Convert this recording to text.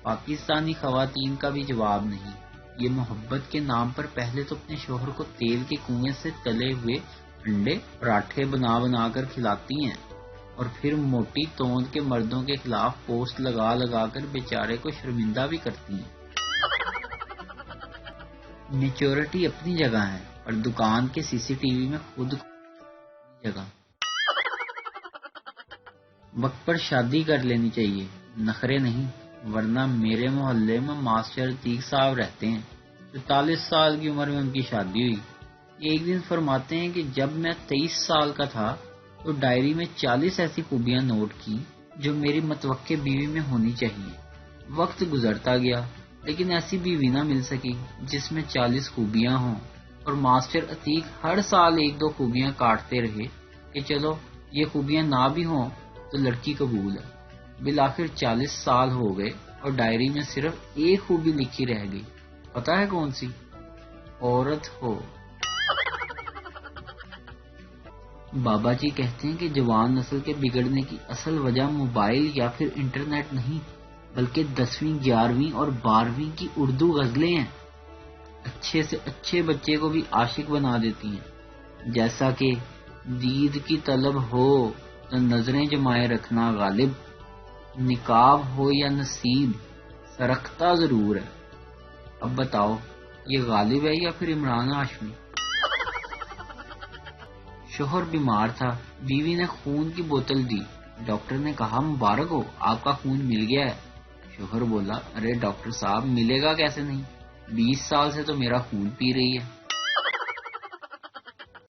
پاکستانی خواتین کا بھی جواب نہیں۔ یہ محبت کے نام پر پہلے تو اپنے شوہر کو تیل کے کنویں سے تلے ہوئے انڈے پراٹھے بنا بنا کر کھلاتی ہیں، اور پھر موٹی توند کے مردوں کے خلاف پوسٹ لگا لگا کر بیچارے کو شرمندہ بھی کرتی ہیں۔ میچورٹی اپنی جگہ ہے، اور دکان کے سی سی ٹی وی میں خود اپنی جگہ۔ وقت پر شادی کر لینی چاہیے، نخرے نہیں، ورنہ میرے محلے میں ماسٹر عتیق صاحب رہتے ہیں، 44 سال کی عمر میں ان کی شادی ہوئی۔ ایک دن فرماتے ہیں کہ جب میں 23 سال کا تھا تو ڈائری میں 40 ایسی خوبیاں نوٹ کی جو میری متوقع بیوی میں ہونی چاہیے۔ وقت گزرتا گیا لیکن ایسی بیوی نہ مل سکی جس میں 40 خوبیاں ہوں، اور ماسٹر عتیق ہر سال ایک دو خوبیاں کاٹتے رہے کہ چلو یہ خوبیاں نہ بھی ہوں تو لڑکی قبول ہے۔ بالآخر 40 سال ہو گئے اور ڈائری میں صرف ایک خوبی لکھی رہ گئی، پتہ ہے کون سی؟ عورت ہو۔ بابا جی کہتے ہیں کہ جوان نسل کے بگڑنے کی اصل وجہ موبائل یا پھر انٹرنیٹ نہیں، بلکہ 10ویں 11ویں اور 12ویں کی اردو غزلیں ہیں۔ اچھے سے اچھے بچے کو بھی عاشق بنا دیتی ہیں، جیسا کہ دید کی طلب ہو تو نظریں جمائے رکھنا غالب، نقاب ہو یا نصیب سرکتا ضرور ہے۔ اب بتاؤ یہ غالب ہے یا پھر عمران ہاشمی؟ شوہر بیمار تھا، بیوی نے خون کی بوتل دی، ڈاکٹر نے کہا مبارک ہو آپ کا خون مل گیا ہے۔ شوہر بولا ارے ڈاکٹر صاحب ملے گا کیسے نہیں، 20 سال سے تو میرا خون پی رہی ہے۔